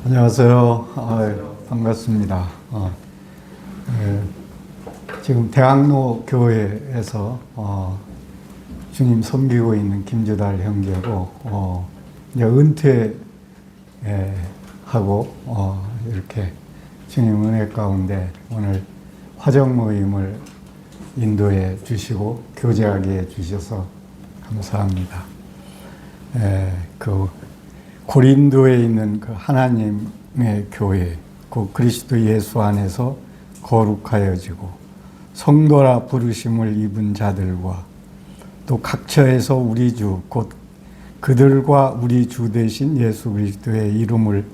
안녕하세요. 반갑습니다. 지금 대학로 교회에서 주님 섬기고 있는 김주달 형제고 이제 은퇴하고 이렇게 주님 은혜 가운데 오늘 화정 모임을 인도해 주시고 교제하게 해 주셔서 감사합니다. 그 고린도에 있는 그 하나님의 교회, 그 그리스도 예수 안에서 거룩하여지고 성도라 부르심을 입은 자들과 또 각처에서 우리 주, 곧 그들과 우리 주 되신 예수 그리스도의 이름을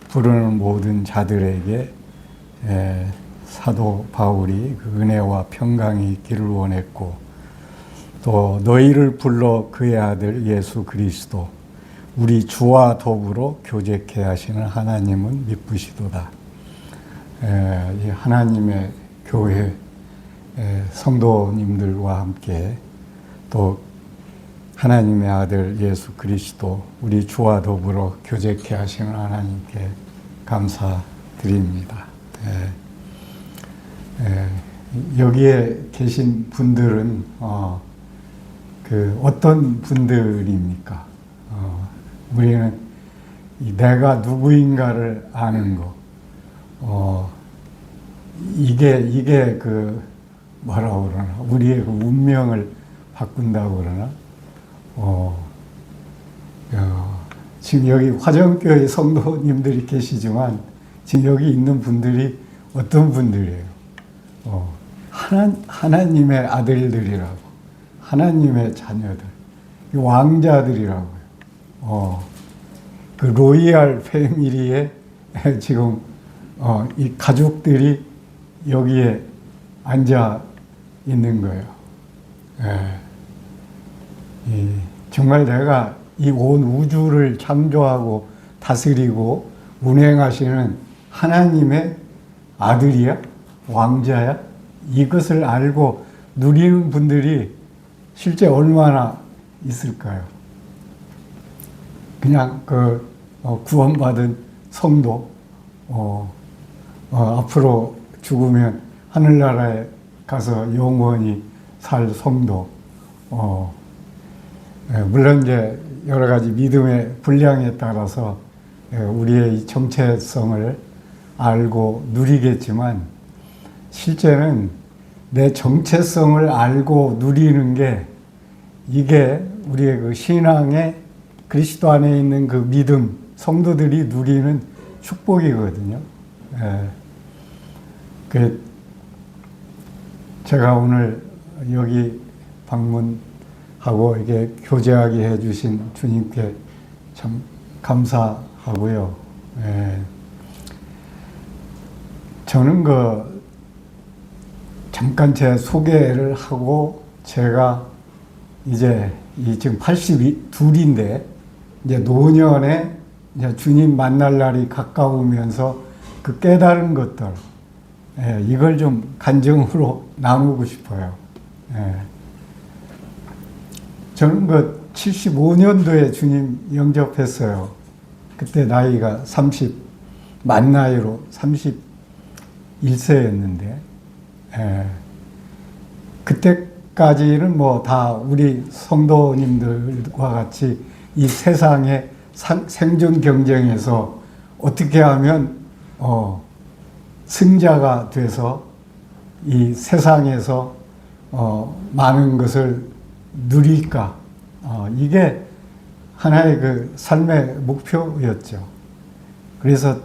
부르는 모든 자들에게 사도 바울이 그 은혜와 평강이 있기를 원했고, 또 너희를 불러 그의 아들 예수 그리스도 우리 주와 더불어 교제케 하시는 하나님은 미쁘시도다. 이 하나님의 교회 성도님들과 함께 또 하나님의 아들 예수 그리스도 우리 주와 더불어 교제케 하시는 하나님께 감사드립니다. 여기에 계신 분들은 어떤 분들입니까? 우리는 내가 누구인가를 아는 거, 이게 뭐라고 그러나, 우리의 그 운명을 바꾼다고 그러나, 지금 여기 화정교회 성도님들이 계시지만, 지금 여기 있는 분들이 어떤 분들이에요? 하나님의 아들들이라고, 하나님의 자녀들, 왕자들이라고요. 그 로이알 패밀리에 지금 이 가족들이 여기에 앉아 있는 거예요. 정말 내가 이 온 우주를 창조하고 다스리고 운행하시는 하나님의 아들이야? 왕자야? 이것을 알고 누리는 분들이 실제 얼마나 있을까요? 그냥 구원받은 성도, 앞으로 죽으면 하늘나라에 가서 영원히 살 성도, 물론 이제 여러 가지 믿음의 분량에 따라서 우리의 이 정체성을 알고 누리겠지만, 실제는 내 정체성을 알고 누리는 게 이게 우리의 그 신앙의 그리스도 안에 있는 그 믿음, 성도들이 누리는 축복이거든요. 제가 오늘 여기 방문하고 이게 교제하게 해주신 주님께 참 감사하고요. 저는 잠깐 제 소개를 하고, 제가 이제 지금 82인데, 이제 노년에 이제 주님 만날 날이 가까우면서 그 깨달은 것들, 이걸 좀 간증으로 나누고 싶어요. 저는 75년도에 주님 영접했어요. 그때 나이가 만 나이로 31세였는데, 그때까지는 다 우리 성도님들과 같이 이 세상의 생존 경쟁에서 어떻게 하면 승자가 돼서 이 세상에서 많은 것을 누릴까, 이게 하나의 그 삶의 목표였죠. 그래서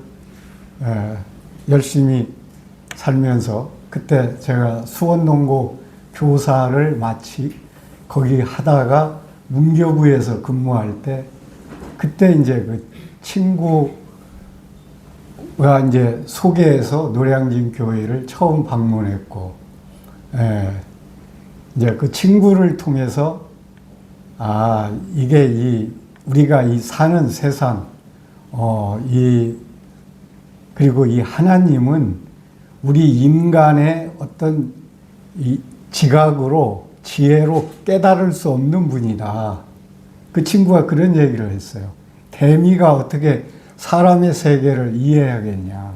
열심히 살면서, 그때 제가 수원농고 교사를 거기 하다가 문교부에서 근무할 때, 그때 이제 그 친구가 이제 소개해서 노량진 교회를 처음 방문했고, 이제 그 친구를 통해서, 이게 우리가 이 사는 세상, 그리고 이 하나님은 우리 인간의 어떤 이 지각으로, 지혜로 깨달을 수 없는 분이다. 그 친구가 그런 얘기를 했어요. 개미가 어떻게 사람의 세계를 이해하겠냐?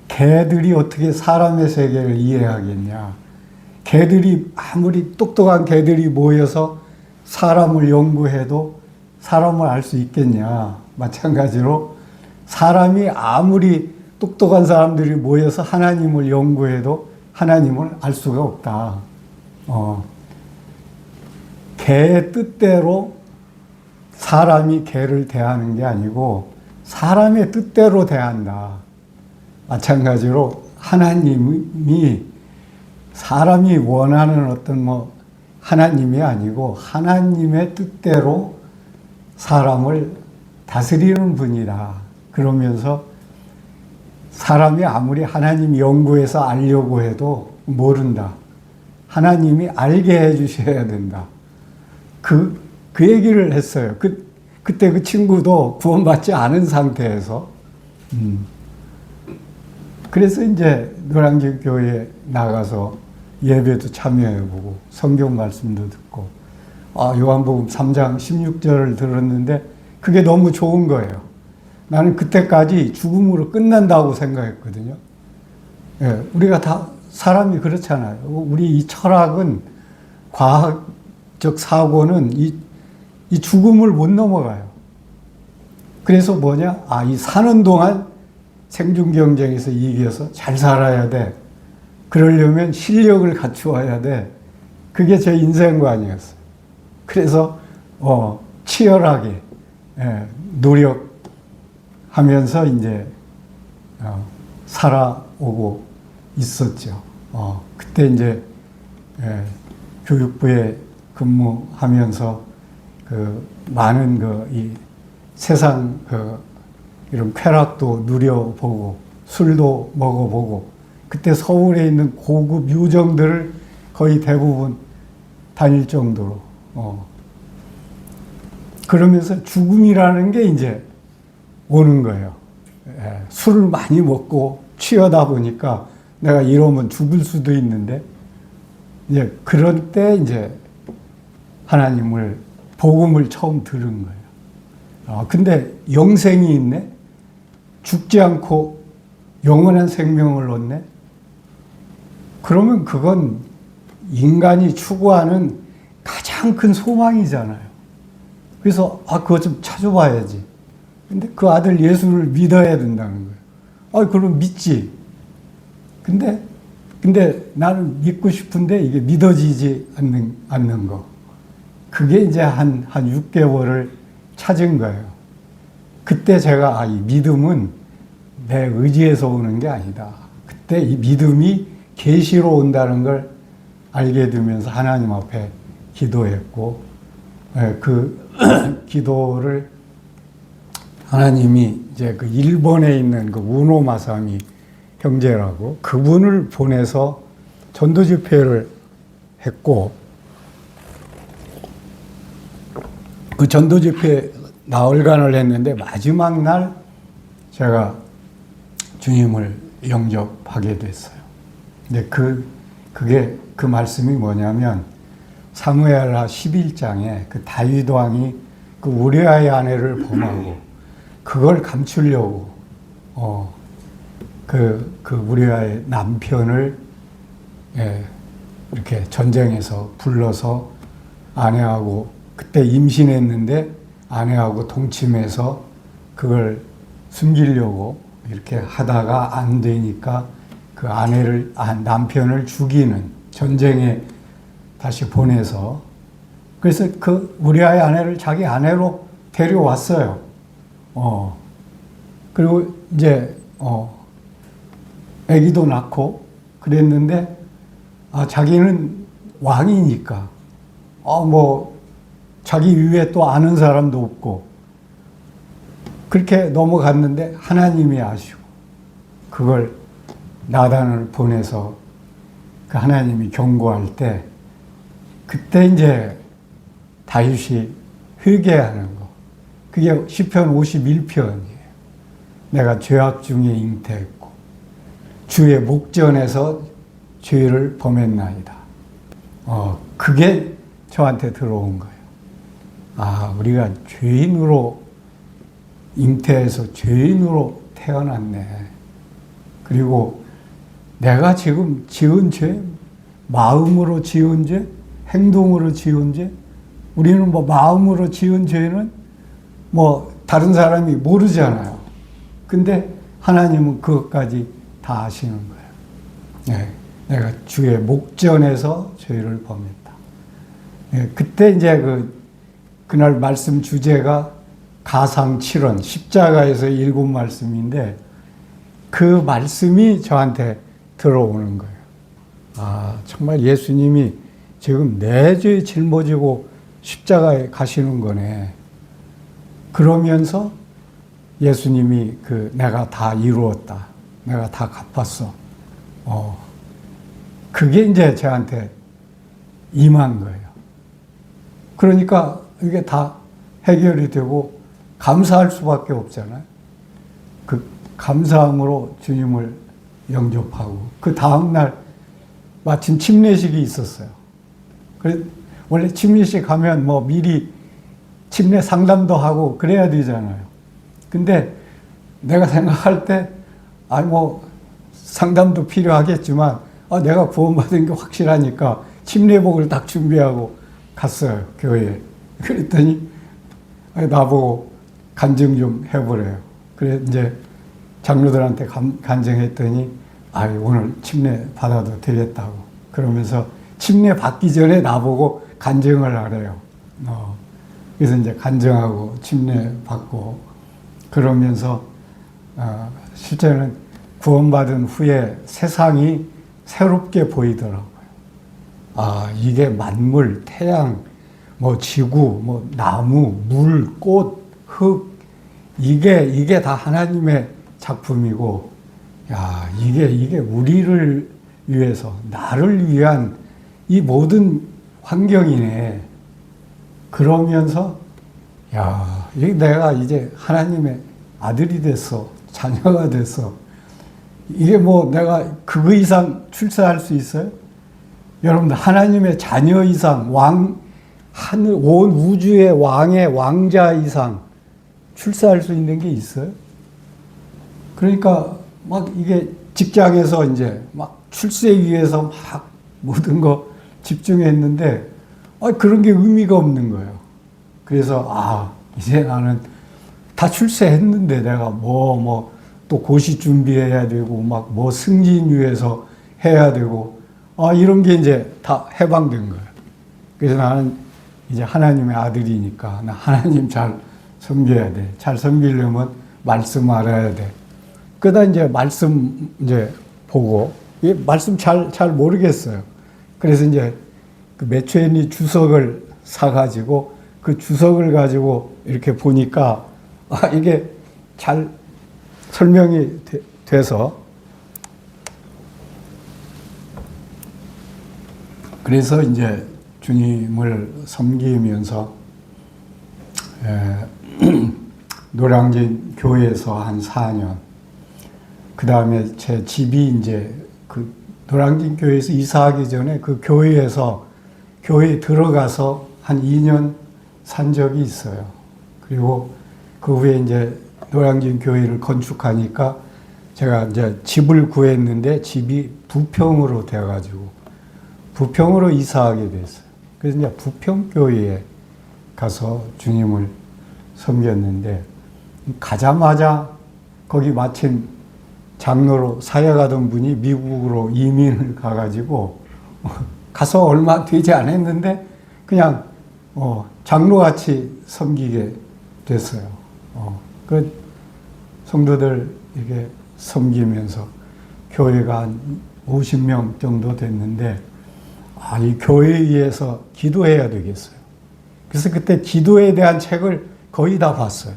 개들이 어떻게 사람의 세계를 이해하겠냐? 개들이 아무리 똑똑한 개들이 모여서 사람을 연구해도 사람을 알 수 있겠냐? 마찬가지로 사람이 아무리 똑똑한 사람들이 모여서 하나님을 연구해도 하나님을 알 수가 없다. 개의 뜻대로 사람이 개를 대하는 게 아니고 사람의 뜻대로 대한다. 마찬가지로 하나님이 사람이 원하는 어떤 하나님이 아니고 하나님의 뜻대로 사람을 다스리는 분이다. 그러면서 사람이 아무리 하나님 연구해서 알려고 해도 모른다. 하나님이 알게 해주셔야 된다. 그 얘기를 했어요. 그때 그 친구도 구원받지 않은 상태에서. 그래서 이제 노량진 교회에 나가서 예배도 참여해보고 성경 말씀도 듣고 요한복음 3장 16절을 들었는데 그게 너무 좋은 거예요. 나는 그때까지 죽음으로 끝난다고 생각했거든요. 예, 우리가 다 사람이 그렇잖아요. 우리 이 철학은 과학적 사고는 이 죽음을 못 넘어가요. 그래서 이 사는 동안 생존 경쟁에서 이겨서 잘 살아야 돼. 그러려면 실력을 갖추어야 돼. 그게 제 인생관이었어요. 그래서 치열하게 노력하면서 이제 살아오고 있었죠. 그때 이제 교육부에 근무하면서 많은 이 세상 이런 쾌락도 누려보고 술도 먹어보고 그때 서울에 있는 고급 요정들을 거의 대부분 다닐 정도로 그러면서 죽음이라는 게 이제 오는 거예요. 술을 많이 먹고 취하다 보니까 내가 이러면 죽을 수도 있는데 이제 그런 때 이제 하나님을 복음을 처음 들은 거예요. 근데 영생이 있네? 죽지 않고 영원한 생명을 얻네? 그러면 그건 인간이 추구하는 가장 큰 소망이잖아요. 그래서 그거 좀 찾아봐야지. 근데 그 아들 예수를 믿어야 된다는 거예요. 그럼 믿지. 근데 나는 믿고 싶은데 이게 믿어지지 않는 거. 그게 이제 한 6개월을 찾은 거예요. 그때 제가 이 믿음은 내 의지에서 오는 게 아니다. 그때 이 믿음이 계시로 온다는 걸 알게 되면서 하나님 앞에 기도했고 그 기도를 하나님이 이제 그 일본에 있는 그 우노 마사미 형제라고 그분을 보내서 전도 집회를 했고 그 전도 집회 나흘간을 했는데 마지막 날 제가 주님을 영접하게 됐어요. 근데 그게 그 말씀이 뭐냐면 사무엘하 11장에 그 다윗 왕이 그 우리아의 아내를 범하고 그걸 감추려고 그 우리아의 남편을 이렇게 전쟁에서 불러서 아내하고 그때 임신했는데 아내하고 동침해서 그걸 숨기려고 이렇게 하다가 안 되니까 그 남편을 죽이는 전쟁에 다시 보내서 그래서 그 우리아의 아내를 자기 아내로 데려왔어요. 그리고 이제 아기도 낳고 그랬는데 자기는 왕이니까 자기 위에 또 아는 사람도 없고 그렇게 넘어갔는데 하나님이 아시고 그걸 나단을 보내서 그 하나님이 경고할 때 그때 이제 다윗이 회개하는 거. 그게 시편 51편이에요. 내가 죄악 중에 잉태했고 주의 목전에서 죄를 범했나이다. 그게 저한테 들어온 거예요. 우리가 죄인으로 잉태해서 죄인으로 태어났네. 그리고 내가 지금 지은 죄, 마음으로 지은 죄, 행동으로 지은 죄, 우리는 뭐 마음으로 지은 죄는 뭐 다른 사람이 모르잖아요. 근데 하나님은 그것까지 다 아시는 거예요. 네, 내가 주의 목전에서 죄를 범했다. 네, 그때 이제 그날 말씀 주제가 가상 7원, 십자가에서 일곱 말씀인데 그 말씀이 저한테 들어오는 거예요. 아, 정말 예수님이 지금 내 죄 짊어지고 십자가에 가시는 거네. 그러면서 예수님이 내가 다 이루었다. 내가 다 갚았어. 그게 이제 저한테 임한 거예요. 그러니까 이게 다 해결이 되고 감사할 수밖에 없잖아요. 그 감사함으로 주님을 영접하고 그 다음날 마침 침례식이 있었어요. 그래 원래 침례식 하면 뭐 미리 침례 상담도 하고 그래야 되잖아요. 근데 내가 생각할 때 아니 뭐 상담도 필요하겠지만 내가 구원받은 게 확실하니까 침례복을 딱 준비하고 갔어요, 교회에. 그랬더니 나보고 간증 좀 해보래요. 그래 이제 장로들한테 간증했더니 오늘 침례 받아도 되겠다고. 그러면서 침례 받기 전에 나보고 간증을 하래요. 그래서 이제 간증하고 침례 받고 그러면서 실제는 구원받은 후에 세상이 새롭게 보이더라고요. 이게 만물, 태양, 뭐 지구, 뭐 나무, 물, 꽃, 흙 이게 다 하나님의 작품이고, 이게 우리를 위해서 나를 위한 이 모든 환경이네. 그러면서 이게 내가 이제 하나님의 아들이 됐어, 자녀가 됐어. 이게 뭐 내가 그거 이상 출세할 수 있어요? 여러분들 하나님의 자녀 이상 하늘 온 우주의 왕의 왕자 이상 출세할 수 있는 게 있어요? 그러니까 막 이게 직장에서 이제 막 출세 위해서 막 모든 거 집중했는데 그런 게 의미가 없는 거예요. 그래서 이제 나는 다 출세했는데 내가 또 고시 준비해야 되고 막 뭐 승진 위해서 해야 되고 이런 게 이제 다 해방된 거예요. 그래서 나는 이제 하나님의 아들이니까 나 하나님 잘 섬겨야 돼. 잘 섬기려면 말씀 알아야 돼. 그러다 이제 말씀 이제 보고 이 말씀 잘 모르겠어요. 그래서 이제 그 매초엔이 주석을 사가지고 그 주석을 가지고 이렇게 보니까 이게 잘 설명이 돼서 그래서 이제 주님을 섬기면서 노량진 교회에서 한 4년, 그 다음에 제 집이 이제 그 노량진 교회에서 이사하기 전에 그 교회에 들어가서 한 2년 산 적이 있어요. 그리고 그 후에 이제 노량진 교회를 건축하니까 제가 이제 집을 구했는데 집이 부평으로 돼가지고 부평으로 이사하게 됐어요. 그래서 이제 부평교회에 가서 주님을 섬겼는데 가자마자 거기 마침 장로로 사역하던 분이 미국으로 이민을 가가지고 가서 얼마 되지 않았는데 그냥 장로같이 섬기게 됐어요. 그 성도들 이렇게 섬기면서 교회가 한 50명 정도 됐는데 이 교회에 의해서 기도해야 되겠어요. 그래서 그때 기도에 대한 책을 거의 다 봤어요.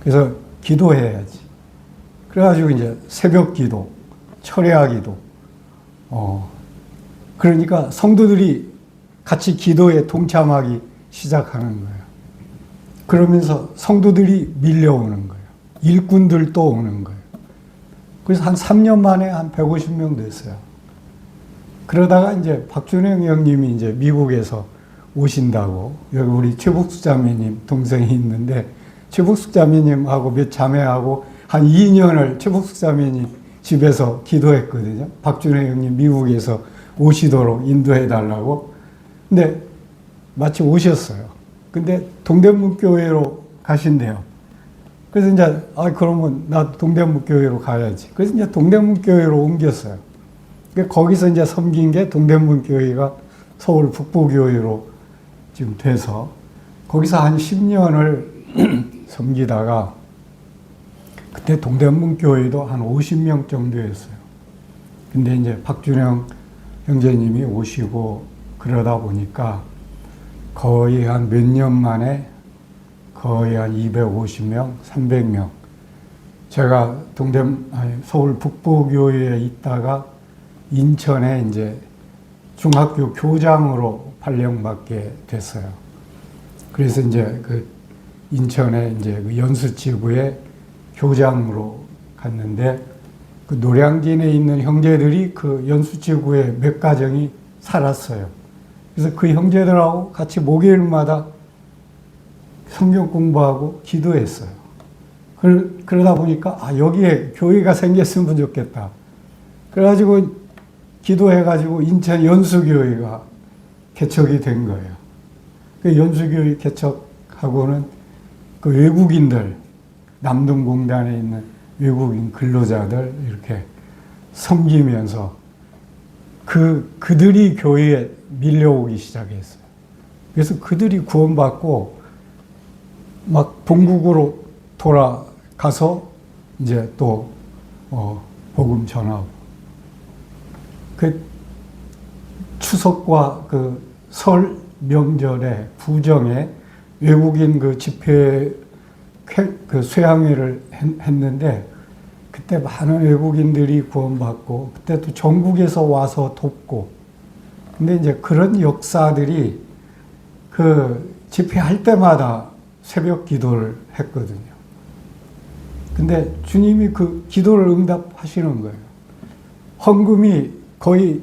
그래서 기도해야지. 그래가지고 이제 새벽 기도, 철야 기도. 그러니까 성도들이 같이 기도에 동참하기 시작하는 거예요. 그러면서 성도들이 밀려오는 거예요. 일꾼들도 오는 거예요. 그래서 한 3년 만에 한 150명 됐어요. 그러다가 이제 박준영 형님이 이제 미국에서 오신다고, 여기 우리 최복수 자매님 동생이 있는데 최복숙 자매님하고 몇 자매하고 한 2년을 최복숙 자매님 집에서 기도했거든요. 박준혜 형님 미국에서 오시도록 인도해 달라고. 근데 마치 오셨어요. 근데 동대문 교회로 가신대요. 그래서 이제 그러면 나 동대문 교회로 가야지. 그래서 이제 동대문 교회로 옮겼어요. 거기서 이제 섬긴 게 동대문 교회가 서울 북부교회로 지금 돼서 거기서 한 10년을 섬기다가 그때 동대문 교회도 한 50명 정도였어요. 근데 이제 박준영 형제님이 오시고 그러다 보니까 거의 한 몇 년 만에 거의 한 250명, 300명. 제가 서울 북부교회에 있다가 인천에 이제 중학교 교장으로 발령받게 됐어요. 그래서 이제 그 인천에 이제 그 연수지구에 교장으로 갔는데 그 노량진에 있는 형제들이 그 연수지구에 몇 가정이 살았어요. 그래서 그 형제들하고 같이 목요일마다 성경 공부하고 기도했어요. 그러다 보니까 여기에 교회가 생겼으면 좋겠다. 그래가지고 기도해가지고 인천 연수교회가 개척이 된 거예요. 그 연수교회 개척하고는 그 외국인들, 남동공단에 있는 외국인 근로자들 이렇게 섬기면서 그들이 교회에 밀려오기 시작했어요. 그래서 그들이 구원받고 막 본국으로 돌아가서 이제 또 복음 전하고 그 추석과 그 설 명절에 부정에 외국인 그 집회 그 쇠향회를 했는데 그때 많은 외국인들이 구원받고 그때 또 전국에서 와서 돕고 근데 이제 그런 역사들이 그 집회할 때마다 새벽 기도를 했거든요. 근데 주님이 그 기도를 응답하시는 거예요. 헌금이 거의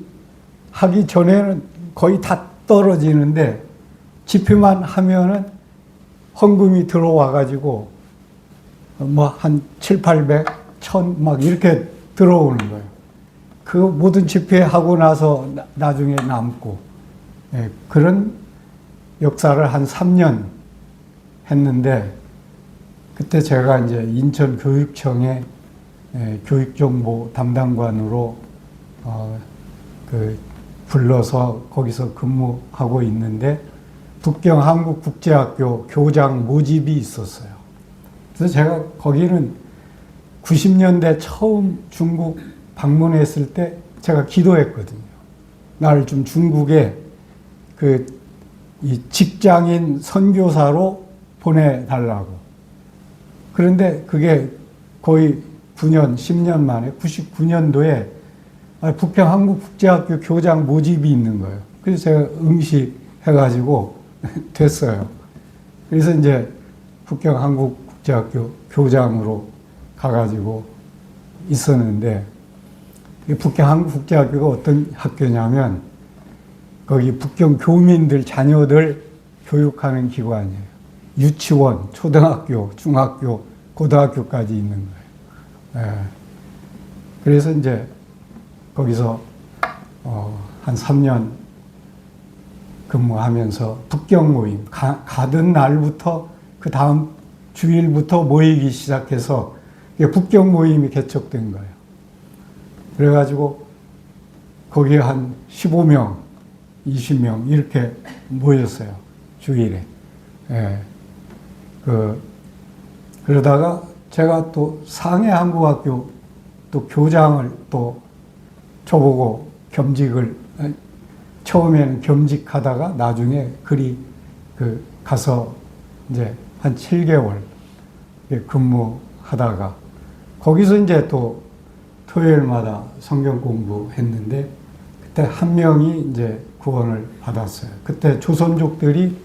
하기 전에는 거의 다 떨어지는데 집회만 하면은 헌금이 들어와가지고 뭐 한 7, 800, 1000 막 이렇게 들어오는 거예요. 그 모든 집회하고 나서 나중에 남고 그런 역사를 한 3년 했는데 그때 제가 이제 인천교육청에 교육정보 담당관으로 불러서 거기서 근무하고 있는데 북경 한국국제학교 교장 모집이 있었어요. 그래서 제가 거기는 90년대 처음 중국 방문했을 때 제가 기도했거든요. 나를 좀 중국에 이 직장인 선교사로 보내달라고. 그런데 그게 거의 9년, 10년 만에 99년도에 북평 한국국제학교 교장 모집이 있는 거예요. 그래서 제가 응시해가지고 됐어요. 그래서 이제 북경 한국국제학교 교장으로 가가지고 있었는데 북경 한국국제학교가 어떤 학교냐면 거기 북경 교민들 자녀들 교육하는 기관이에요. 유치원, 초등학교, 중학교, 고등학교까지 있는 거예요. 그래서 이제 거기서 한 3년 근무하면서 북경 모임, 가던 날부터 그 다음 주일부터 모이기 시작해서 북경 모임이 개척된 거예요. 그래가지고 거기에 한 15명, 20명 이렇게 모였어요. 주일에. 그러다가 제가 또 상해 한국학교 또 교장을 또 저보고 겸직을 처음에는 겸직하다가 나중에 그리 가서 이제 한 7개월 근무하다가 거기서 이제 또 토요일마다 성경 공부했는데 그때 한 명이 이제 구원을 받았어요. 그때 조선족들이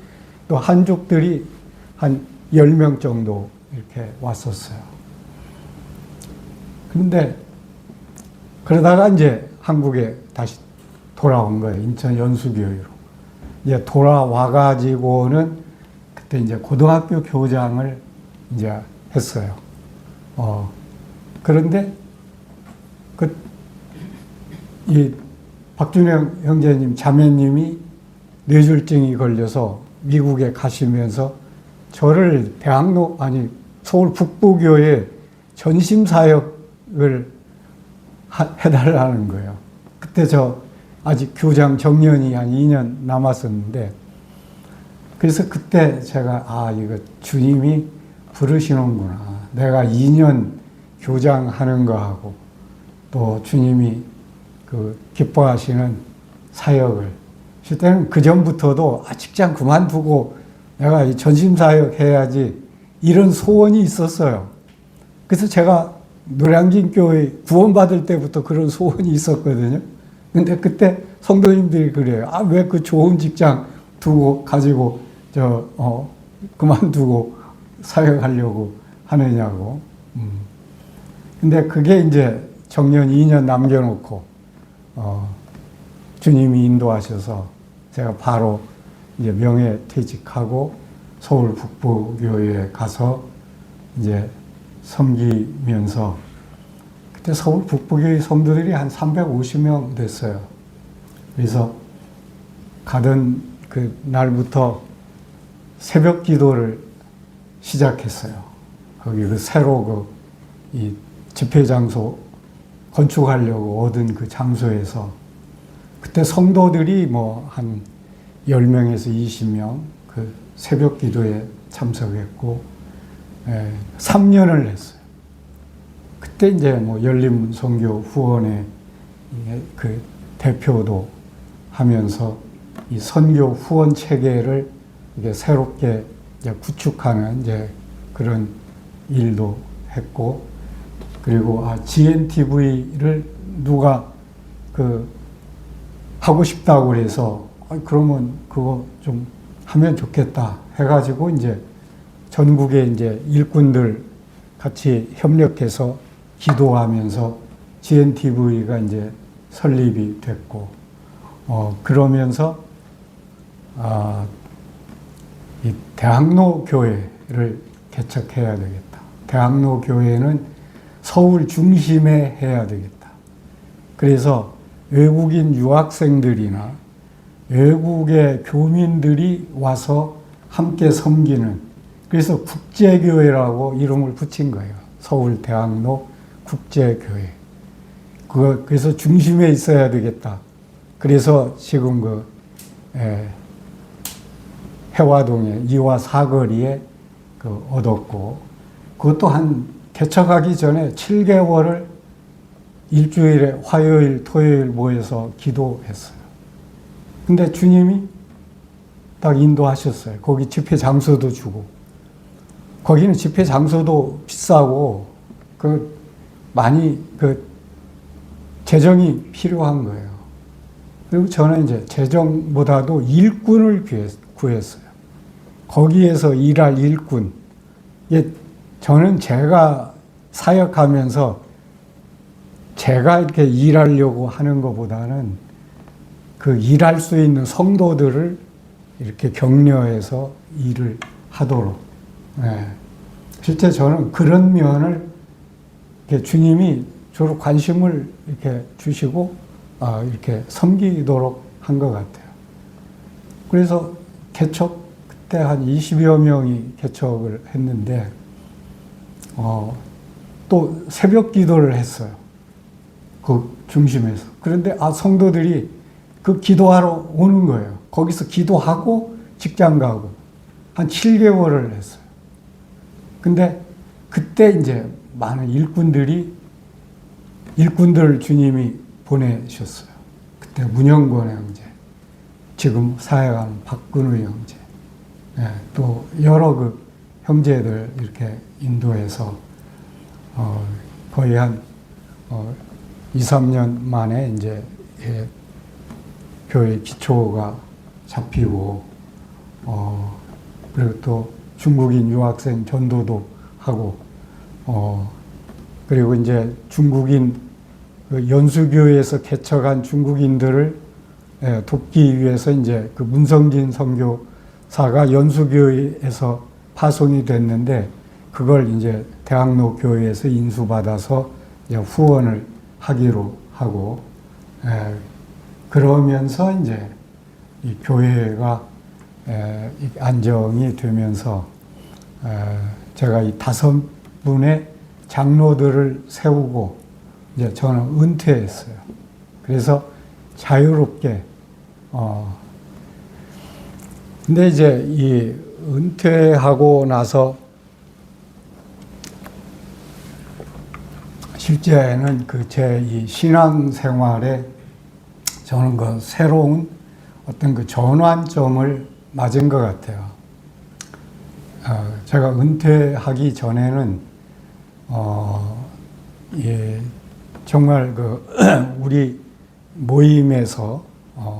또 한족들이 한 10명 정도 이렇게 왔었어요. 그런데 그러다가 이제 한국에 다시 돌아온 거예요. 인천 연수교회로. 이제 돌아와가지고는 그때 이제 고등학교 교장을 이제 했어요. 그런데 이 박준영 형제님 자매님이 뇌졸중이 걸려서 미국에 가시면서 저를 서울 북부교회 전심사역을 해달라는 거예요. 그때 저 아직 교장 정년이 한 2년 남았었는데, 그래서 그때 제가 이거 주님이 부르시는구나. 내가 2년 교장하는 거하고 또 주님이 기뻐하시는 사역을, 그때는 그 전부터도 직장 그만두고 내가 이 전심사역 해야지 이런 소원이 있었어요. 그래서 제가 노량진 교회 구원받을 때부터 그런 소원이 있었거든요. 근데 그때 성도님들이 그래요. 왜 그 좋은 직장 가지고 그만두고 사역하려고 하느냐고. 근데 그게 이제 정년 2년 남겨놓고 주님이 인도하셔서 제가 바로 이제 명예퇴직하고 서울 북부교회에 가서 이제 섬기면서, 그때 서울 북부교회 성도들이 한 350명 됐어요. 그래서 가던 그 날부터 새벽 기도를 시작했어요. 거기 새로 이 집회 장소 건축하려고 얻은 그 장소에서 그때 성도들이 한 10명에서 20명 그 새벽 기도에 참석했고, 3년을 했어요. 그때 이제 열린선교 후원회 그 대표도 하면서 이 선교 후원 체계를 이게 새롭게 이제 구축하는 이제 그런 일도 했고, 그리고 GNTV를 누가 하고 싶다고 해서 그러면 그거 좀 하면 좋겠다 해가지고 이제 전국의 이제 일꾼들 같이 협력해서 기도하면서 GNTV가 이제 설립이 됐고, 그러면서 이 대학로 교회를 개척해야 되겠다. 대학로 교회는 서울 중심에 해야 되겠다. 그래서 외국인 유학생들이나 외국의 교민들이 와서 함께 섬기는, 그래서 국제교회라고 이름을 붙인 거예요. 서울 대학로 국제교회. 그래서 중심에 있어야 되겠다. 그래서 지금 해화동에 2화 4거리에 얻었고, 그것도 개척하기 전에 7개월을 일주일에 화요일, 토요일 모여서 기도했어요. 근데 주님이 딱 인도하셨어요. 거기 집회 장소도 주고. 거기는 집회 장소도 비싸고, 많이 재정이 필요한 거예요. 그리고 저는 이제 재정보다도 일꾼을 구했어요. 거기에서 일할 일꾼. 저는 제가 사역하면서 제가 이렇게 일하려고 하는 것보다는 일할 수 있는 성도들을 이렇게 격려해서 일을 하도록. 실제 저는 그런 면을 주님이 저로 관심을 이렇게 주시고 이렇게 섬기도록 한 것 같아요. 그래서 그때 한 20여 명이 개척을 했는데, 또 새벽 기도를 했어요. 그 중심에서. 그런데 성도들이 기도하러 오는 거예요. 거기서 기도하고 직장 가고 한 7개월을 했어요. 근데 그때 이제 많은 일꾼들을 주님이 보내셨어요. 그때 문영권 형제, 지금 사역하는 박근우 형제, 또 여러 형제들 이렇게 인도해서 거의 한 2, 3년 만에 이제 교회 기초가 잡히고, 그리고 또 중국인 유학생 전도도 하고, 그리고 이제 중국인 연수교회에서 개척한 중국인들을 돕기 위해서 이제 문성진 선교사가 연수교회에서 파송이 됐는데, 그걸 이제 대학로 교회에서 인수받아서 이제 후원을 하기로 하고, 그러면서 이제 이 교회가 안정이 되면서 제가 이 5분의 장로들을 세우고 이제 저는 은퇴했어요. 그래서 자유롭게 근데 이제 이 은퇴하고 나서 실제는 그 제 이 신앙생활에 저는 그 새로운 어떤 그 전환점을 맞은 것 같아요. 제가 은퇴하기 전에는 정말 그 우리 모임에서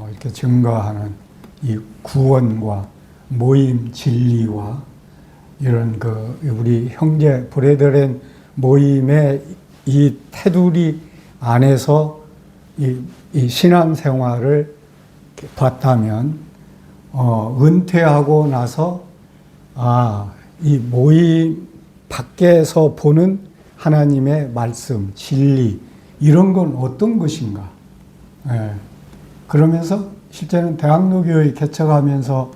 이렇게 증거하는 이 구원과 모임 진리와 이런 그 우리 형제 브레드렌 모임의 이 테두리 안에서 이 신앙생활을 봤다면 은퇴하고 나서 이 모임 밖에서 보는 하나님의 말씀, 진리 이런 건 어떤 것인가? 그러면서 실제는 대학로교회 개척하면서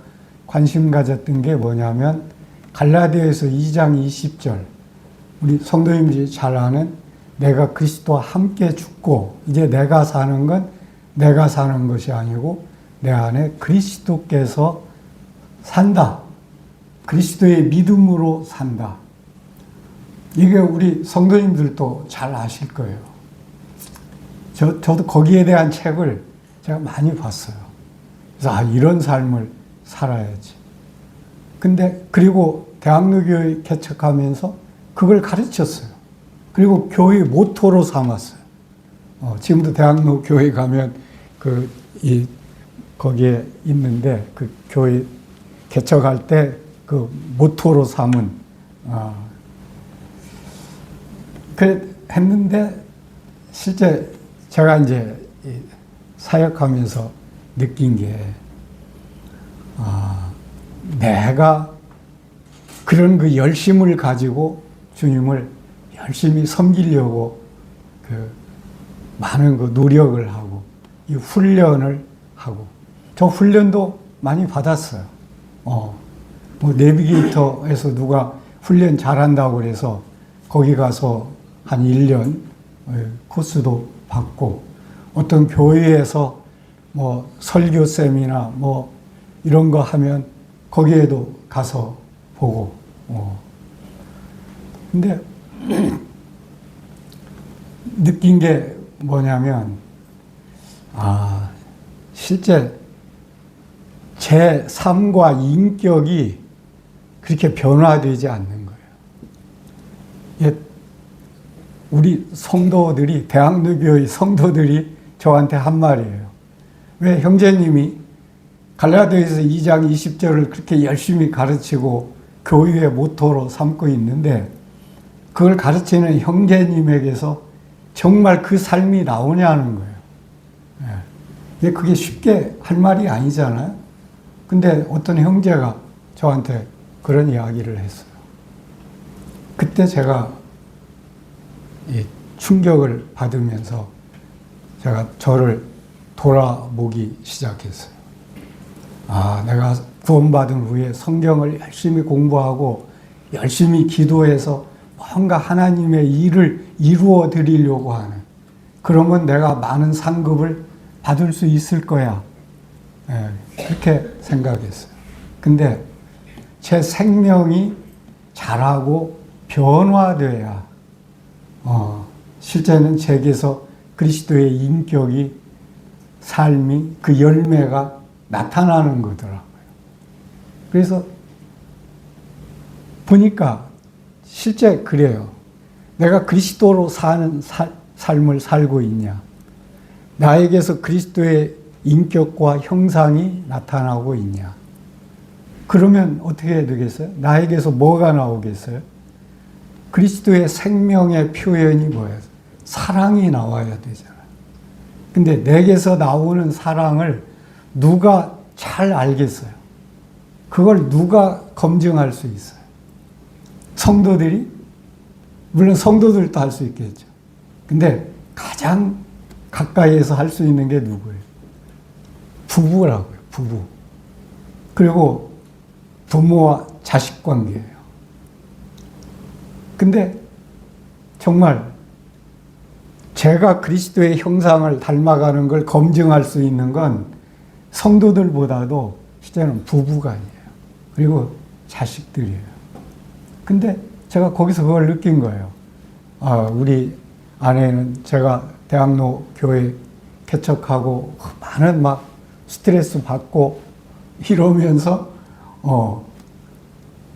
관심 가졌던 게 뭐냐면 갈라디아에서 2장 20절 우리 성도님들이 잘 아는 내가 그리스도와 함께 죽고 이제 내가 사는 건 내가 사는 것이 아니고 내 안에 그리스도께서 산다. 그리스도의 믿음으로 산다. 이게 우리 성도님들도 잘 아실 거예요. 저도 거기에 대한 책을 제가 많이 봤어요. 그래서 이런 삶을 살아야지. 근데 그리고 대학로교회 개척하면서 그걸 가르쳤어요. 그리고 교회 모토로 삼았어요. 지금도 대학로교회 가면 거기에 있는데 그 교회 개척할 때 그 모토로 삼은 그래 했는데 실제 제가 이제 사역하면서 느낀 게 내가 그런 그 열심을 가지고 주님을 열심히 섬기려고 그 많은 그 노력을 하고 이 훈련을 하고 저 훈련도 많이 받았어요. 뭐 내비게이터에서 누가 훈련 잘한다고 그래서 거기 가서 한 1년 코스도 받고 어떤 교회에서 뭐 설교 세미나 뭐 이런 거 하면 거기에도 가서 보고 근데 느낀 게 뭐냐면 실제 제 삶과 인격이 그렇게 변화되지 않는 거예요. 우리 성도들이 대학로교회 성도들이 저한테 한 말이에요. 왜 형제님이 갈라디아서 2장 20절을 그렇게 열심히 가르치고 교회의 모토로 삼고 있는데 그걸 가르치는 형제님에게서 정말 그 삶이 나오냐는 거예요. 그게 쉽게 할 말이 아니잖아요. 근데 어떤 형제가 저한테 그런 이야기를 했어요. 그때 제가 충격을 받으면서 제가 저를 돌아보기 시작했어요. 내가 구원받은 후에 성경을 열심히 공부하고 열심히 기도해서 뭔가 하나님의 일을 이루어 드리려고 하는 그러면 내가 많은 상급을 받을 수 있을 거야. 그렇게 생각했어요. 근데 제 생명이 자라고 변화돼야 실제는 제게서 그리스도의 인격이 삶이 그 열매가 나타나는 거더라고요. 그래서 보니까 실제 그래요. 내가 그리스도로 사는 삶을 살고 있냐. 나에게서 그리스도의 인격과 형상이 나타나고 있냐. 그러면 어떻게 되겠어요? 나에게서 뭐가 나오겠어요? 그리스도의 생명의 표현이 뭐예요? 사랑이 나와야 되잖아요. 근데 내게서 나오는 사랑을 누가 잘 알겠어요? 그걸 누가 검증할 수 있어요? 성도들이, 물론 성도들도 할 수 있겠죠. 근데 가장 가까이에서 할 수 있는 게 누구예요? 부부라고요, 부부. 그리고 부모와 자식 관계예요. 근데 정말 제가 그리스도의 형상을 닮아가는 걸 검증할 수 있는 건 성도들보다도 실제는 부부가 아니에요. 그리고 자식들이에요. 근데 제가 거기서 그걸 느낀 거예요. 우리 아내는 제가 대학로 교회 개척하고 많은 막 스트레스 받고 이러면서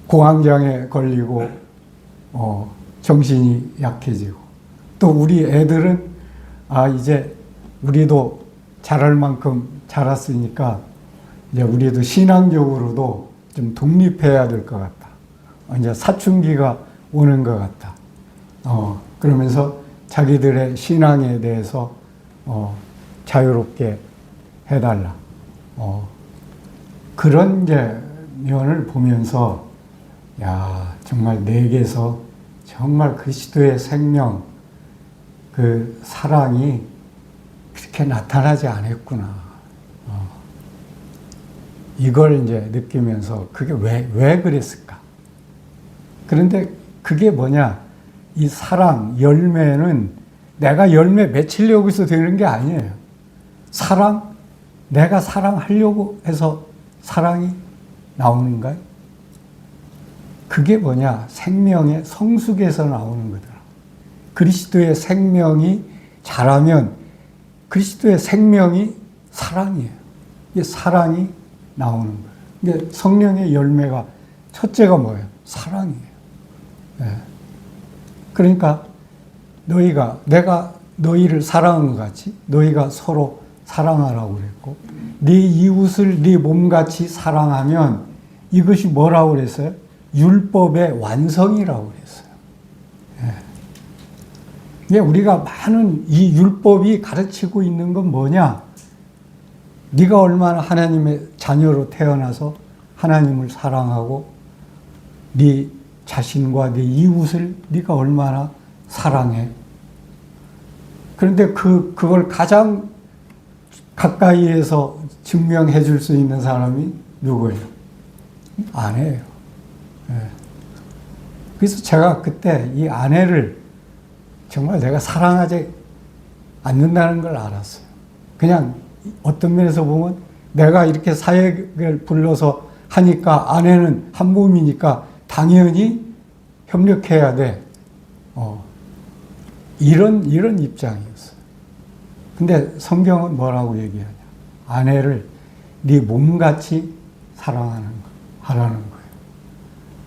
공황장애 걸리고 정신이 약해지고, 또 우리 애들은 이제 우리도 자랄 만큼 자랐으니까 이제 우리도 신앙적으로도 좀 독립해야 될 것 같다. 이제 사춘기가 오는 것 같다. 그러면서 자기들의 신앙에 대해서 자유롭게 해달라. 그런 이제 면을 보면서 정말 내게서 정말 그리스도의 생명, 그 사랑이 그렇게 나타나지 않았구나. 이걸 이제 느끼면서 그게 왜 그랬을까? 그런데 그게 뭐냐? 이 사랑, 열매는 내가 열매 맺히려고 해서 되는 게 아니에요. 사랑, 내가 사랑하려고 해서 사랑이 나오는가요? 그게 뭐냐? 생명의 성숙에서 나오는 거더라. 그리스도의 생명이 자라면 그리스도의 생명이 사랑이에요. 이게 사랑이 나오는 거예요. 이게 성령의 열매가 첫째가 뭐예요? 사랑이에요. 네. 그러니까 내가 너희를 사랑한 것 같이 너희가 서로 사랑하라고 그랬고, 네 이웃을 네 몸같이 사랑하면 이것이 뭐라고 그랬어요? 율법의 완성이라고 그랬어요. 예. 우리가 많은 이 율법이 가르치고 있는 건 뭐냐? 네가 얼마나 하나님의 자녀로 태어나서 하나님을 사랑하고 네 자신과 네 이웃을 네가 얼마나 사랑해. 그런데 그걸 가장 가까이에서 증명해 줄 수 있는 사람이 누구예요? 아내예요. 예. 그래서 제가 그때 이 아내를 정말 내가 사랑하지 않는다는 걸 알았어요. 그냥 어떤 면에서 보면 내가 이렇게 사역을 불러서 하니까 아내는 한 몸이니까 당연히 협력해야 돼. 이런 입장이었어요. 근데 성경은 뭐라고 얘기하냐? 아내를 네 몸같이 하라는 거예요.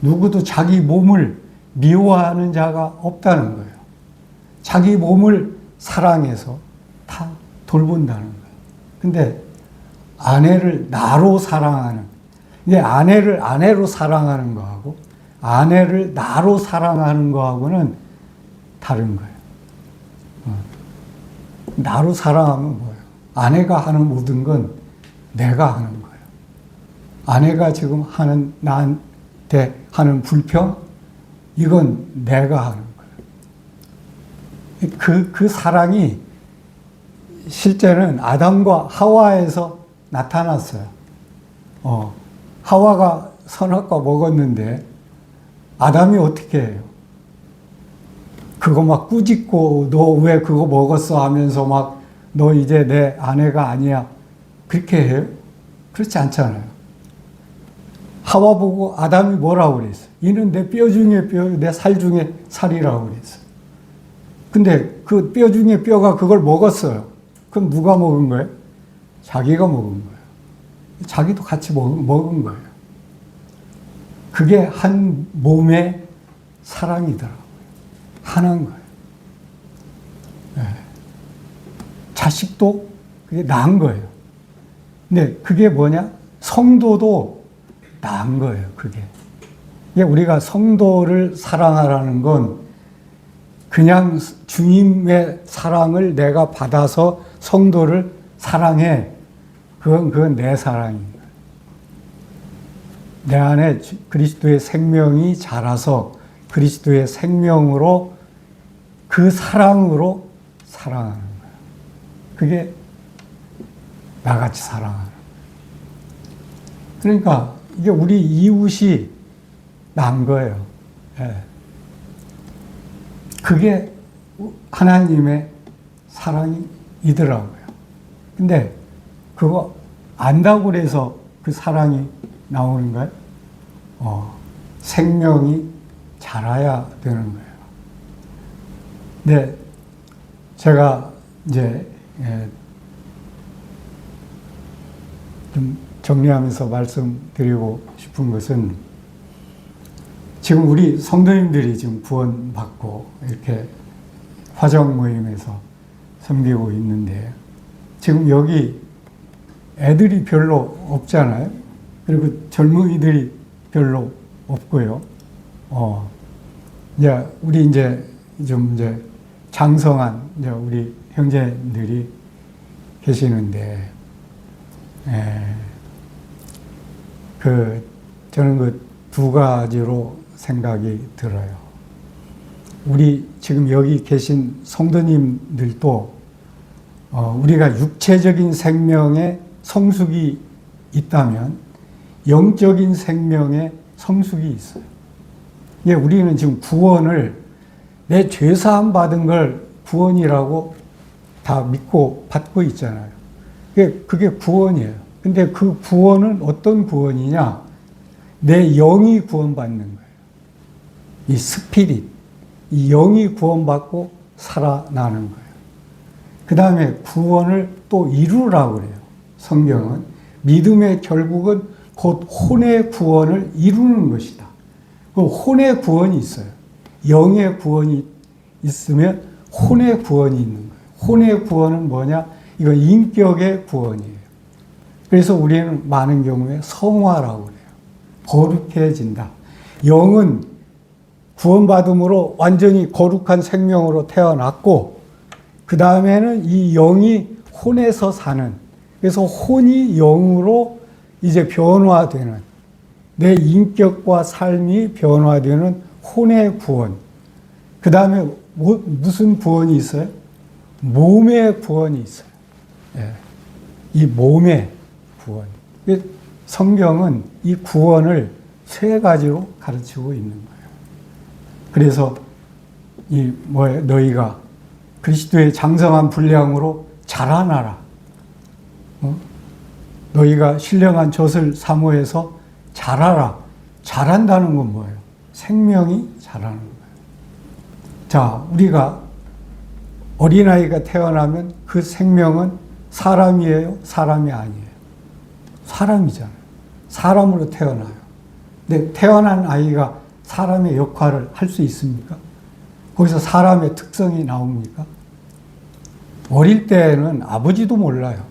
누구도 자기 몸을 미워하는 자가 없다는 거예요. 자기 몸을 사랑해서 다 돌본다는 거예요. 근데 아내를 나로 사랑하는, 이제 아내를 아내로 사랑하는 거하고 아내를 나로 사랑하는 거하고는 다른 거예요. 나로 사랑하면 뭐예요? 아내가 하는 모든 건 내가 하는 거예요. 아내가 지금 나한테 하는 불평, 이건 내가 하는 거예요. 그 사랑이 실제는 아담과 하와에서 나타났어요. 하와가 선악과 먹었는데 아담이 어떻게 해요? 그거 막 꾸짖고 너 왜 그거 먹었어 하면서 막 너 이제 내 아내가 아니야. 그렇게 해요? 그렇지 않잖아요. 하와 보고 아담이 뭐라고 그랬어요? 이는 내 뼈 중에 뼈, 내 살 중에 살이라고 그랬어요. 근데 그 뼈 중에 뼈가 그걸 먹었어요. 그럼 누가 먹은 거예요? 자기가 먹은 거예요. 자기도 같이 먹은 거예요. 그게 한 몸의 사랑이더라고요. 하나인 거예요. 네. 자식도 그게 낳은 거예요. 근데 그게 뭐냐? 성도도 낳은 거예요, 그게. 우리가 성도를 사랑하라는 건 그냥 주님의 사랑을 내가 받아서 성도를 사랑해. 그건 내 사랑인 거예요. 내 안에 그리스도의 생명이 자라서 그리스도의 생명으로 그 사랑으로 사랑하는 거예요. 그게 나같이 사랑하는 거예요. 그러니까 이게 우리 이웃이 난 거예요. 예. 그게 하나님의 사랑이더라고요. 근데 그거 안다고 그래서 그 사랑이 나오는가요? 생명이 자라야 되는 거예요. 근데 제가 이제 좀 정리하면서 말씀드리고 싶은 것은 지금 우리 성도님들이 지금 구원받고 이렇게 화정 모임에서 섬기고 있는데 지금 여기 애들이 별로 없잖아요. 그리고 젊은이들이 별로 없고요. 이제 우리 좀 장성한 우리 형제들이 계시는데, 저는 그 두 가지로 생각이 들어요. 우리 지금 여기 계신 성도님들도 우리가 육체적인 생명의 성숙이 있다면 영적인 생명의 성숙이 있어요. 우리는 지금 구원을 내 죄사함 받은 걸 구원이라고 다 믿고 받고 있잖아요. 그게 구원이에요. 근데 그 구원은 어떤 구원이냐? 내 영이 구원받는 거예요. 이 스피릿, 이 영이 구원받고 살아나는 거예요. 그 다음에 구원을 또 이루라고 그래요. 성경은 믿음의 결국은 곧 혼의 구원을 이루는 것이다. 그 혼의 구원이 있어요. 영의 구원이 있으면 혼의 구원이 있는 거예요. 혼의 구원은 뭐냐? 이건 인격의 구원이에요. 그래서 우리는 많은 경우에 성화라고 그래요. 거룩해진다. 영은 구원받음으로 완전히 거룩한 생명으로 태어났고 그 다음에는 이 영이 혼에서 사는, 그래서 혼이 영으로 이제 변화되는, 내 인격과 삶이 변화되는 혼의 구원. 그 다음에 무슨 구원이 있어요? 몸의 구원이 있어요. 이 몸의 구원. 성경은 이 구원을 세 가지로 가르치고 있는 거예요. 그래서 너희가 그리스도의 장성한 분량으로 자라나라. 너희가 신령한 젖을 사모해서 자라라. 자란다는 건 뭐예요? 생명이 자라는 거예요. 자, 우리가 어린아이가 태어나면 그 생명은 사람이에요? 사람이 아니에요? 사람이잖아요. 사람으로 태어나요. 근데 태어난 아이가 사람의 역할을 할 수 있습니까? 거기서 사람의 특성이 나옵니까? 어릴 때는 아버지도 몰라요.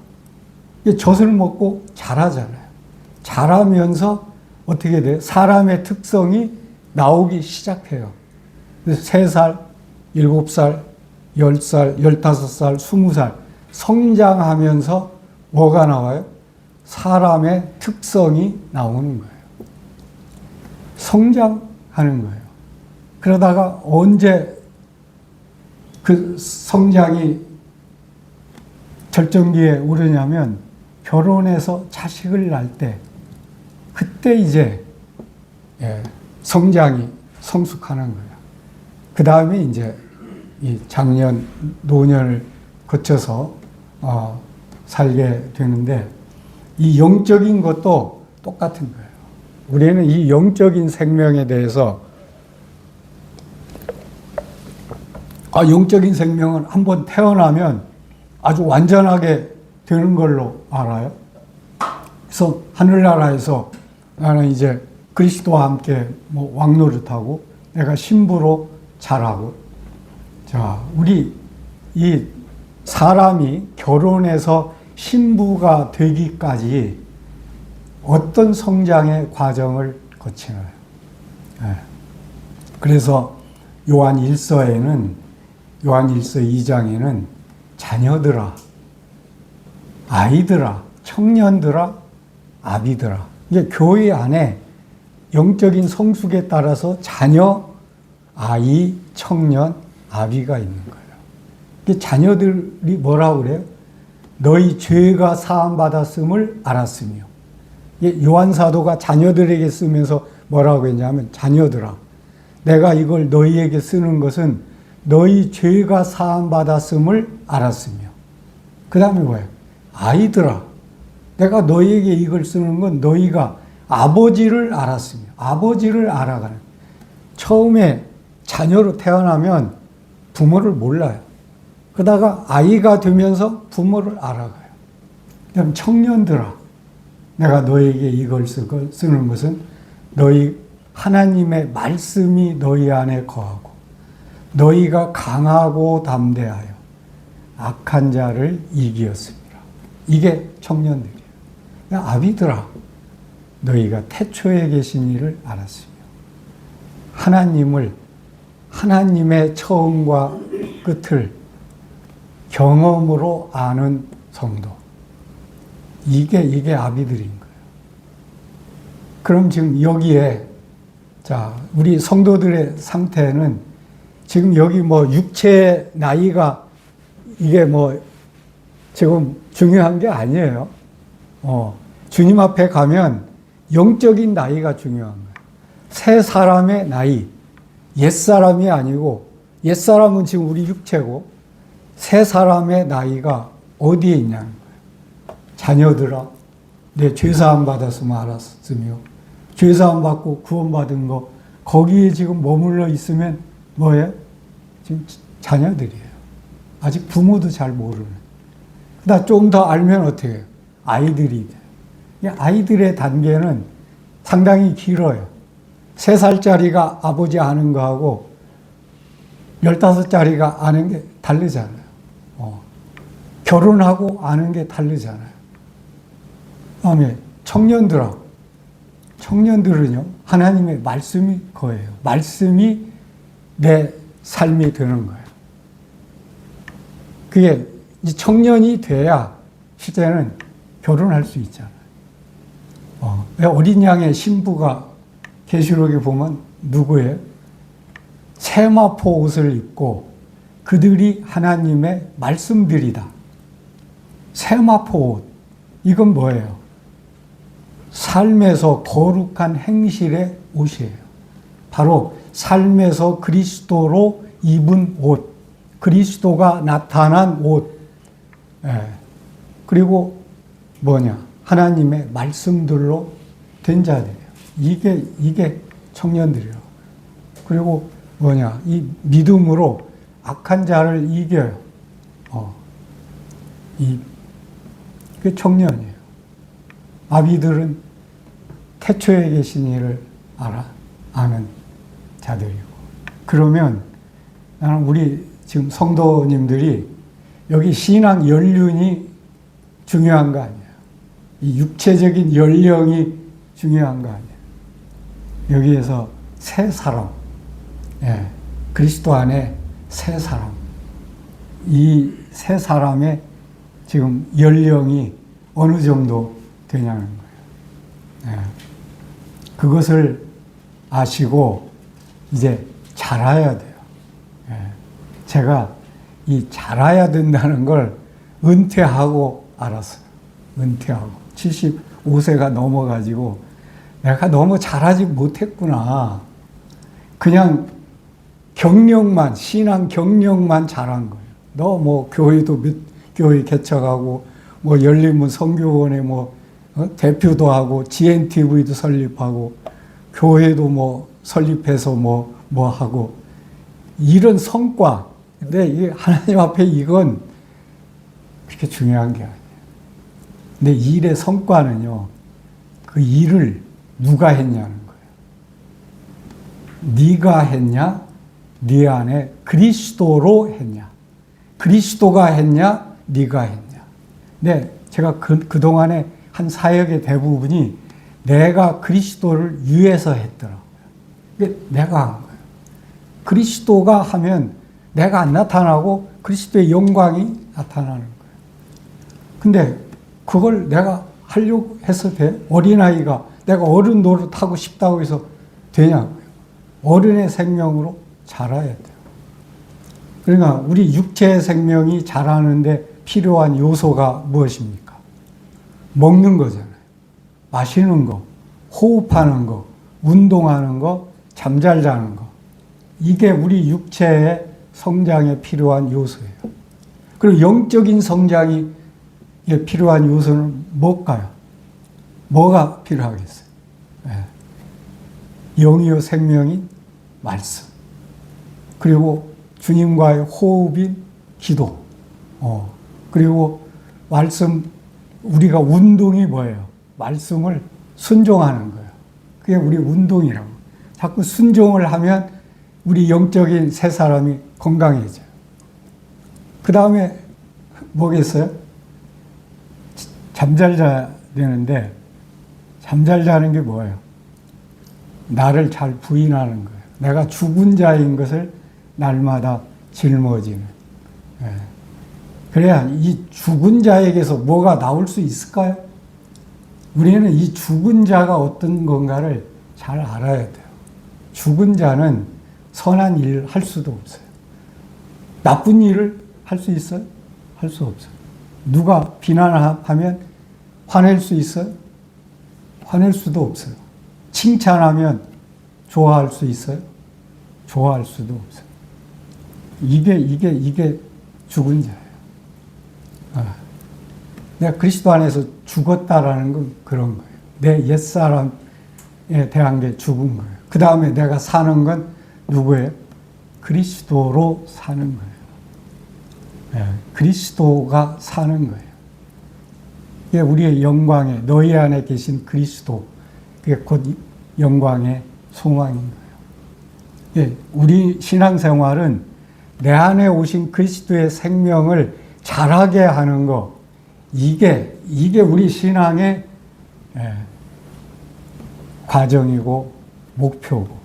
젖을 먹고 자라잖아요. 자라면서 어떻게 돼요? 사람의 특성이 나오기 시작해요. 그래서 3살, 7살, 10살, 15살, 20살 성장하면서 뭐가 나와요? 사람의 특성이 나오는 거예요. 성장하는 거예요. 그러다가 언제 그 성장이 절정기에 오르냐면 결혼해서 자식을 낳을 때, 그때 이제 성장이 성숙하는 거예요. 그 다음에 이제 이 장년, 노년을 거쳐서 살게 되는데, 이 영적인 것도 똑같은 거예요. 우리는 이 영적인 생명에 대해서 영적인 생명은 한번 태어나면 아주 완전하게 되는 걸로 알아요. 그래서 하늘나라에서 나는 이제 그리스도와 함께 왕노릇하고 내가 신부로 자라고. 자, 우리 이 사람이 결혼해서 신부가 되기까지 어떤 성장의 과정을 거치나요? 그래서 요한 1서에는, 요한 1서 2장에는 자녀들아, 아이들아, 청년들아, 아비들아. 이게 교회 안에 영적인 성숙에 따라서 자녀, 아이, 청년, 아비가 있는 거예요. 자녀들이 뭐라고 그래요? 너희 죄가 사함받았음을 알았으며. 요한 사도가 자녀들에게 쓰면서 뭐라고 했냐면, 자녀들아, 내가 이걸 너희에게 쓰는 것은 너희 죄가 사함받았음을 알았으며. 그 다음에 뭐예요? 아이들아, 내가 너희에게 이걸 쓰는 건 너희가 아버지를 알았으며. 아버지를 알아가는. 처음에 자녀로 태어나면 부모를 몰라요. 그러다가 아이가 되면서 부모를 알아가요. 그다음 청년들아, 내가 너에게 이걸 쓰는 것은 너희 하나님의 말씀이 너희 안에 거하고 너희가 강하고 담대하여 악한 자를 이기었습니다. 이게 청년들이에요. 아비들아, 너희가 태초에 계신 이를 알았으며 하나님의 처음과 끝을 경험으로 아는 성도. 이게 아비들인 거예요. 그럼 지금 여기에, 자, 우리 성도들의 상태는 지금 여기 뭐 육체의 나이가 이게 뭐 지금 중요한 게 아니에요. 주님 앞에 가면 영적인 나이가 중요한 거예요. 새 사람의 나이, 옛사람이 아니고, 옛사람은 지금 우리 육체고, 새 사람의 나이가 어디에 있냐는 거예요. 자녀들아, 내 죄사함 받았으면 알았으며, 죄사함 받고 구원받은 거, 거기에 지금 머물러 있으면 뭐예요? 지금 자녀들이에요. 아직 부모도 잘 모르는. 그러다 좀 더 알면 어떻게 해요? 아이들이 돼요. 아이들의 단계는 상당히 길어요. 3살짜리가 아버지 아는 거하고 15살짜리가 아는 게 다르잖아요. 결혼하고 아는 게 다르잖아요. 그다음에 청년들은요, 하나님의 말씀이 거예요. 말씀이 내 삶이 되는 거예요. 그게 청년이 돼야 실제는 결혼할 수 있잖아요. 어린 양의 신부가 계시록에 보면 누구예요? 세마포 옷을 입고 그들이 하나님의 말씀들이다. 세마포 옷. 이건 뭐예요? 삶에서 거룩한 행실의 옷이에요. 바로 삶에서 그리스도로 입은 옷. 그리스도가 나타난 옷. 그리고 뭐냐? 하나님의 말씀들로 된 자들이에요. 이게 청년들이에요. 그리고 뭐냐? 이 믿음으로 악한 자를 이겨요. 그게 청년이에요. 아비들은 태초에 계신 이를 아는 자들이고. 그러면 나는 우리 지금 성도님들이 여기 신앙 연륜이 중요한 거 아니에요. 이 육체적인 연령이 중요한 거 아니에요. 여기에서 새 사람, 그리스도 안에 새 사람, 이 새 사람의 지금 연령이 어느 정도 되냐는 거예요. 그것을 아시고 이제 자라야 돼요. 제가 이 자라야 된다는 걸 은퇴하고 알았어요. 은퇴하고 75세가 넘어가지고 내가 너무 잘하지 못했구나. 그냥 경력만, 신앙 경력만 잘한 거예요. 너 뭐 교회도 몇 교회 개척하고 뭐 열린문 선교원에 뭐 대표도 하고 GNTV도 설립하고 교회도 뭐 설립해서 뭐 하고 이런 성과. 근데 이 하나님 앞에 이건 그렇게 중요한 게 아니에요. 근데 일의 성과는요, 그 일을 누가 했냐는 거예요. 네가 했냐? 네 안에 그리스도로 했냐? 그리스도가 했냐? 네가 했냐? 네, 제가 그동안에 한 사역의 대부분이 내가 그리스도를 위해서 했더라고요. 이게 내가 한 거예요. 그리스도가 하면 내가 안 나타나고 그리스도의 영광이 나타나는 거예요. 근데 그걸 내가 하려고 해서 돼? 어린아이가 내가 어른 노릇하고 싶다고 해서 되냐고요. 어른의 생명으로 자라야 돼요. 그러니까 우리 육체의 생명이 자라는데 필요한 요소가 무엇입니까? 먹는 거잖아요. 마시는 거, 호흡하는 거, 운동하는 거, 잠잘 자는 거. 이게 우리 육체의 성장에 필요한 요소예요. 그리고 영적인 성장이 필요한 요소는 뭘까요? 뭐가 필요하겠어요? 영이요 생명인 말씀. 그리고 주님과의 호흡인 기도. 그리고 말씀, 우리가 운동이 뭐예요? 말씀을 순종하는 거예요. 그게 우리 운동이라고. 자꾸 순종을 하면 우리 영적인 새 사람이 건강해져요. 그 다음에 뭐겠어요? 잠잘 자야 되는데, 잠잘 자는 게 뭐예요? 나를 잘 부인하는 거예요. 내가 죽은 자인 것을 날마다 짊어지는. 그래야 이 죽은 자에게서 뭐가 나올 수 있을까요? 우리는 이 죽은 자가 어떤 건가를 잘 알아야 돼요. 죽은 자는 선한 일을 할 수도 없어요. 나쁜 일을 할 수 있어요? 할 수 없어요. 누가 비난하면 화낼 수 있어요? 화낼 수도 없어요. 칭찬하면 좋아할 수 있어요? 좋아할 수도 없어요. 이게 죽은 자예요. 내가 그리스도 안에서 죽었다라는 건 그런 거예요. 내 옛사람에 대한 게 죽은 거예요. 그 다음에 내가 사는 건 누구예요? 그리스도로 사는 거예요. 그리스도가 사는 거예요. 이게 우리의 영광에, 너희 안에 계신 그리스도, 그게 곧 영광의 소망인 거예요. 우리 신앙생활은 내 안에 오신 그리스도의 생명을 자라게 하는 거, 이게 우리 신앙의 과정이고 목표고.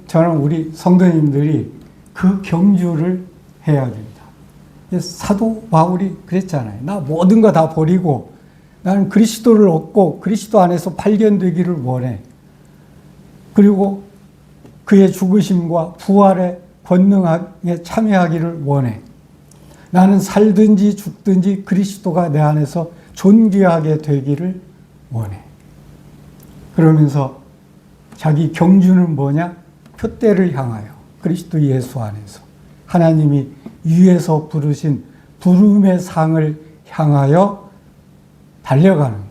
저는 우리 성도님들이 그 경주를 해야 됩니다. 사도 바울이 그랬잖아요. 나 모든 거 다 버리고 나는 그리스도를 얻고 그리스도 안에서 발견되기를 원해. 그리고 그의 죽으심과 부활의 권능에 참여하기를 원해. 나는 살든지 죽든지 그리스도가 내 안에서 존귀하게 되기를 원해. 그러면서 자기 경주는 뭐냐? 표대를 향하여 그리스도 예수 안에서 하나님이 위에서 부르신 부름의 상을 향하여 달려가는 거예요.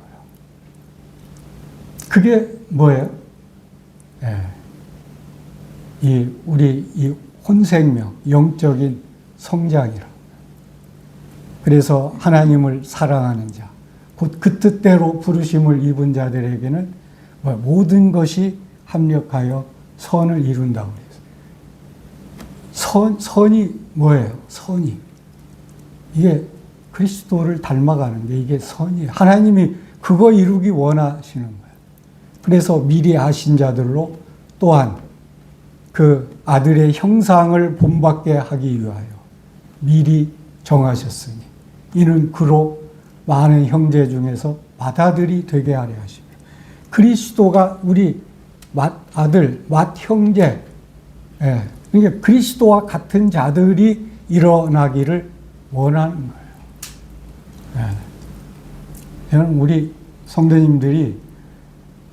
그게 뭐예요? 우리 이 혼생명, 영적인 성장이라. 그래서 하나님을 사랑하는 자, 곧 그 뜻대로 부르심을 입은 자들에게는 모든 것이 합력하여 선을 이룬다고 그랬어요. 선이 뭐예요? 선이. 이게 그리스도를 닮아가는 게 이게 선이에요. 하나님이 그거 이루기 원하시는 거예요. 그래서 미리 아신 자들로 또한 그 아들의 형상을 본받게 하기 위하여 미리 정하셨으니 이는 그로 많은 형제 중에서 맏아들이 되게 하려 하시며 그리스도가 우리 맏아들, 맏형제, 그러니까 그리스도와 같은 자들이 일어나기를 원하는 거예요. 저는 우리 성도님들이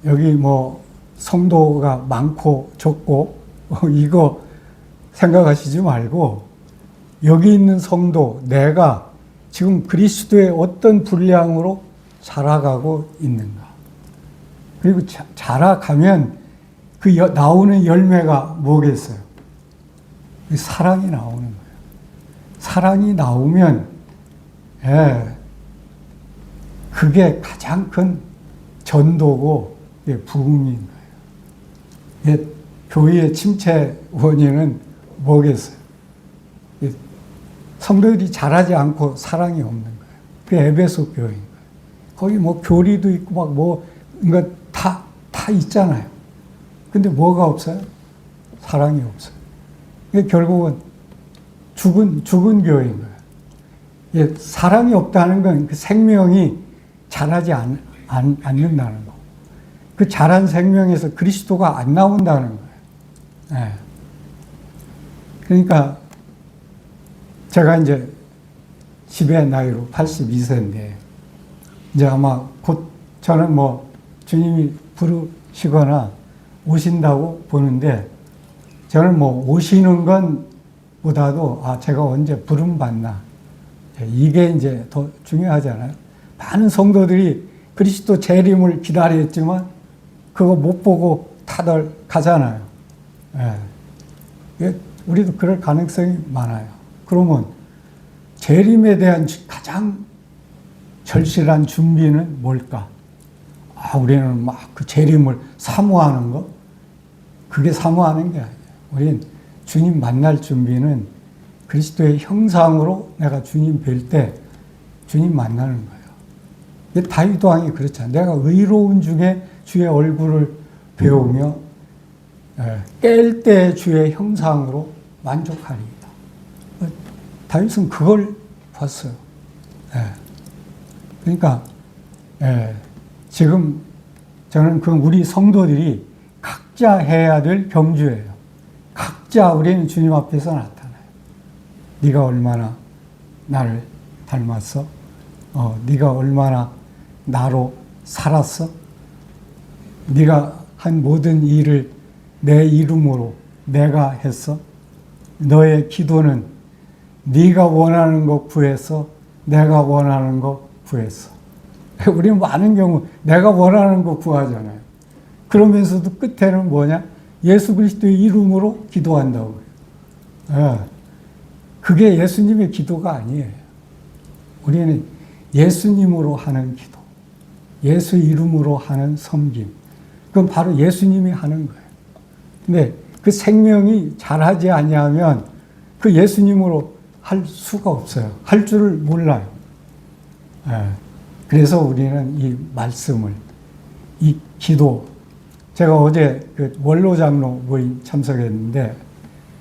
여기 뭐 성도가 많고 적고 이거 생각하시지 말고 여기 있는 성도, 내가 지금 그리스도의 어떤 분량으로 자라가고 있는가. 그리고 자라가면 그 나오는 열매가 뭐겠어요? 사랑이 나오는 거예요. 사랑이 나오면 그게 가장 큰 전도고 부흥인 거예요. 교회의 침체 원인은 뭐겠어요? 성도들이 자라지 않고 사랑이 없는 거예요. 그게 에베소 교회인 거예요. 거기 뭐 교리도 있고 막 뭔가 다 있잖아요. 근데 뭐가 없어요? 사랑이 없어요. 이게 결국은 죽은 교회인 거예요. 사랑이 없다는 건 그 생명이 자라지 않는다는 거. 그 자란 생명에서 그리스도가 안 나온다는 거예요. 예. 그러니까 제가 이제 집의 나이로 82세인데 이제 아마 곧 저는 뭐 주님이 부르시거나 오신다고 보는데 저는 뭐 오시는 건 보다도 제가 언제 부름 받나 이게 이제 더 중요하잖아요. 많은 성도들이 그리스도 재림을 기다렸지만 그거 못 보고 다들 가잖아요. 예. 우리도 그럴 가능성이 많아요. 그러면 재림에 대한 가장 절실한 준비는 뭘까? 우리는 막 그 재림을 사모하는 거? 그게 사모하는 게 아니에요. 우리는 주님 만날 준비는 그리스도의 형상으로 내가 주님 뵐 때 주님 만나는 거예요. 다윗 왕이 그렇잖아요. 내가 의로운 중에 주의 얼굴을 배우며 깰 때 주의 형상으로 만족하리이다. 다윗은 그걸 봤어요. 그러니까 지금 저는 우리 성도들이 각자 해야 될 경주예요. 각자 우리는 주님 앞에서 나타나요. 네가 얼마나 나를 닮았어? 네가 얼마나 나로 살았어? 네가 한 모든 일을 내 이름으로 내가 했어? 너의 기도는 네가 원하는 거 구했어? 내가 원하는 거 구했어? 우리는 많은 경우 내가 원하는 거 구하잖아요. 그러면서도 끝에는 뭐냐? 예수 그리스도의 이름으로 기도한다고 해요. 그게 예수님의 기도가 아니에요. 우리는 예수님으로 하는 기도, 예수 이름으로 하는 섬김, 그건 바로 예수님이 하는 거예요. 근데 그 생명이 잘하지 아니하면 그 예수님으로 할 수가 없어요. 할 줄을 몰라요. 그래서 우리는 이 말씀을, 이 기도, 제가 어제 그 원로 장로 모임 참석했는데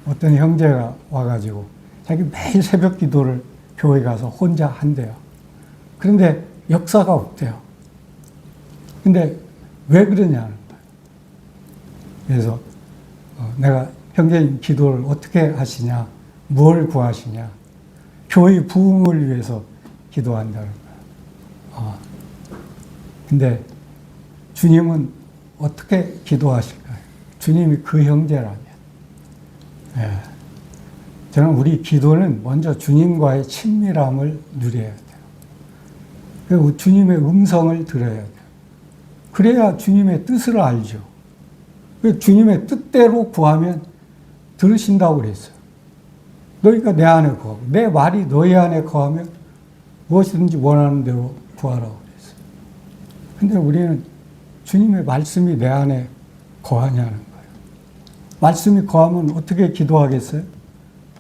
어떤 형제가 와가지고 자기 매일 새벽 기도를 교회 가서 혼자 한대요. 그런데 역사가 없대요. 근데 왜 그러냐는 거예요. 그래서 내가 형제님 기도를 어떻게 하시냐, 뭘 구하시냐, 교회 부흥을 위해서 기도한다는 거예요. 근데 주님은 어떻게 기도하실까요? 주님이 그 형제라면. 저는 우리 기도는 먼저 주님과의 친밀함을 누려야 돼요. 그리고 주님의 음성을 들어야 돼요. 그래야 주님의 뜻을 알죠. 주님의 뜻대로 구하면 들으신다고 그랬어요. 너희가 내 안에 거하고 내 말이 너희 안에 거하면 무엇이든지 원하는 대로 구하라고 그랬어요. 근데 우리는 주님의 말씀이 내 안에 거하냐는 거예요. 말씀이 거하면 어떻게 기도하겠어요?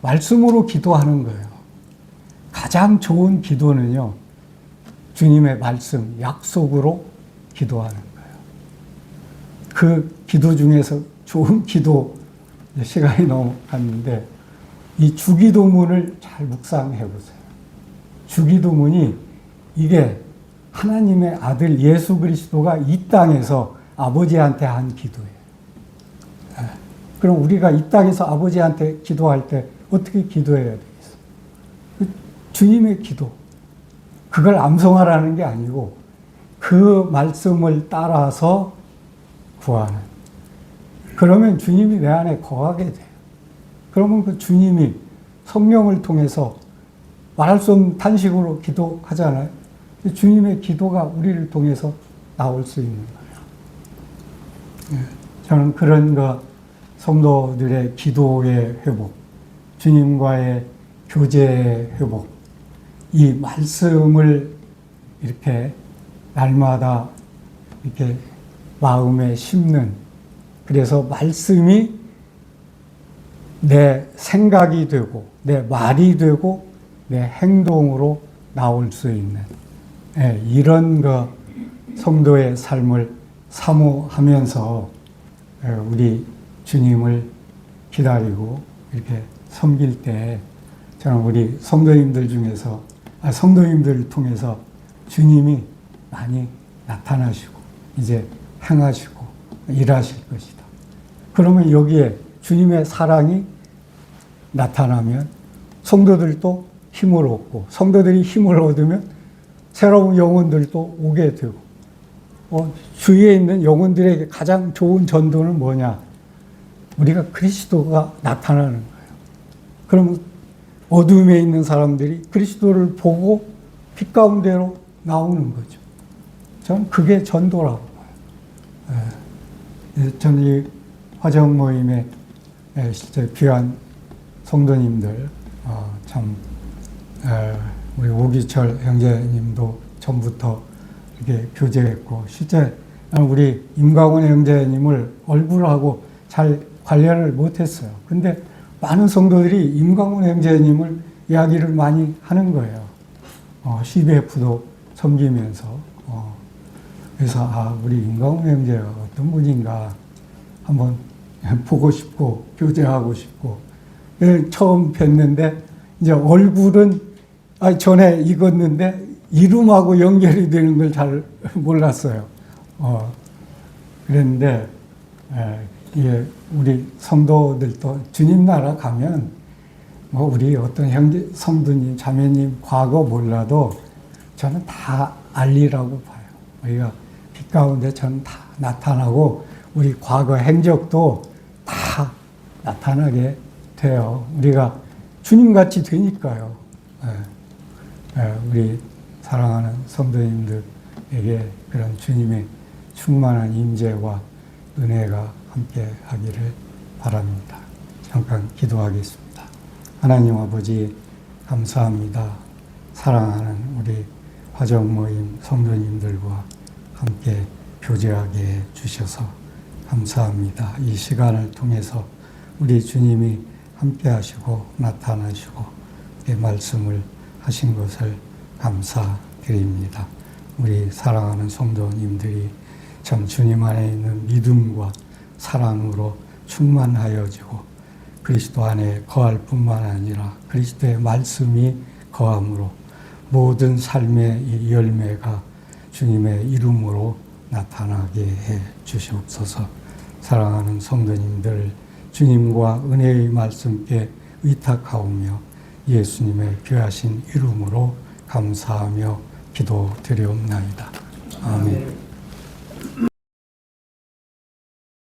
말씀으로 기도하는 거예요. 가장 좋은 기도는요, 주님의 말씀, 약속으로 기도하는 거예요. 그 기도 중에서 좋은 기도, 시간이 넘어갔는데, 이 주기도문을 잘 묵상해 보세요. 주기도문이 이게 하나님의 아들 예수 그리스도가 이 땅에서 아버지한테 한 기도예요. 그럼 우리가 이 땅에서 아버지한테 기도할 때 어떻게 기도해야 되겠어요? 주님의 기도. 그걸 암송하라는 게 아니고 그 말씀을 따라서 구하는. 그러면 주님이 내 안에 거하게 돼요. 그러면 그 주님이 성령을 통해서 말할 수 없는 탄식으로 기도하잖아요. 주님의 기도가 우리를 통해서 나올 수 있는 거예요. 저는 그런 성도들의 기도의 회복, 주님과의 교제의 회복, 이 말씀을 이렇게 날마다 이렇게 마음에 심는, 그래서 말씀이 내 생각이 되고, 내 말이 되고, 내 행동으로 나올 수 있는, 이런 성도의 삶을 사모하면서 우리 주님을 기다리고 이렇게 섬길 때 저는 우리 성도님들 중에서, 성도님들을 통해서 주님이 많이 나타나시고 이제 행하시고 일하실 것이다. 그러면 여기에 주님의 사랑이 나타나면 성도들도 힘을 얻고, 성도들이 힘을 얻으면 새로운 영혼들도 오게 되고, 주위에 있는 영혼들에게 가장 좋은 전도는 뭐냐? 우리가 그리스도가 나타나는 거예요. 그러면 어둠에 있는 사람들이 그리스도를 보고 빛 가운데로 나오는 거죠. 저는 그게 전도라고 봐요. 저는 이 화정 모임에 실제 귀한 성도님들, 참, 우리 오기철 형제님도 전부터 이렇게 교제했고, 실제 우리 임광훈 형제님을 얼굴하고 잘 관련을 못했어요. 근데 많은 성도들이 임광훈 형제님을 이야기를 많이 하는 거예요. CBF도 섬기면서. 그래서, 우리 임광훈 형제가 어떤 분인가 한번 보고 싶고, 교제하고 싶고. 처음 뵀는데, 이제 얼굴은, 전에 익었는데, 이름하고 연결이 되는 걸 잘 몰랐어요. 그랬는데, 예, 우리 성도들도 주님 나라 가면, 우리 어떤 형제, 성도님, 자매님 과거 몰라도 저는 다 알리라고 봐요. 우리가 빛 가운데 저는 다 나타나고, 우리 과거 행적도 다 나타나게 돼요. 우리가 주님같이 되니까요. 우리 사랑하는 성도님들에게 그런 주님의 충만한 임재와 은혜가 함께 하기를 바랍니다. 잠깐 기도하겠습니다. 하나님 아버지, 감사합니다. 사랑하는 우리 화정 모임 성도님들과 함께 교제하게 해 주셔서 감사합니다. 이 시간을 통해서 우리 주님이 함께 하시고 나타나시고 말씀을 하신 것을 감사드립니다. 우리 사랑하는 성도님들이 참 주님 안에 있는 믿음과 사랑으로 충만하여지고 그리스도 안에 거할 뿐만 아니라 그리스도의 말씀이 거함으로 모든 삶의 이 열매가 주님의 이름으로 나타나게 해 주시옵소서. 사랑하는 성도님들, 주님과 은혜의 말씀께 의탁하오며 예수님의 귀하신 이름으로 감사하며 기도드리옵나이다. 아멘.